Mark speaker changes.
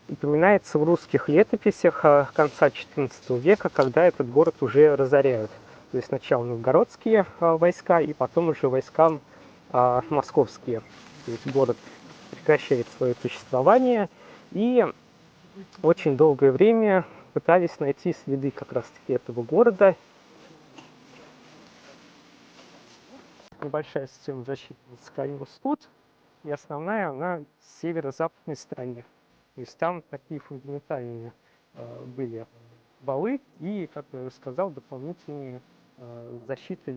Speaker 1: Упоминается в русских летописях конца XIV века, когда этот город уже разоряют. То есть сначала новгородские войска, и потом уже войска московские. То есть город прекращает свое существование, и очень долгое время пытались найти следы как раз-таки этого города. Небольшая система защиты сохранилась тут, и основная она в северо-западной стороне. То есть там такие фундаментальные были валы и, как я уже сказал, дополнительные защиты.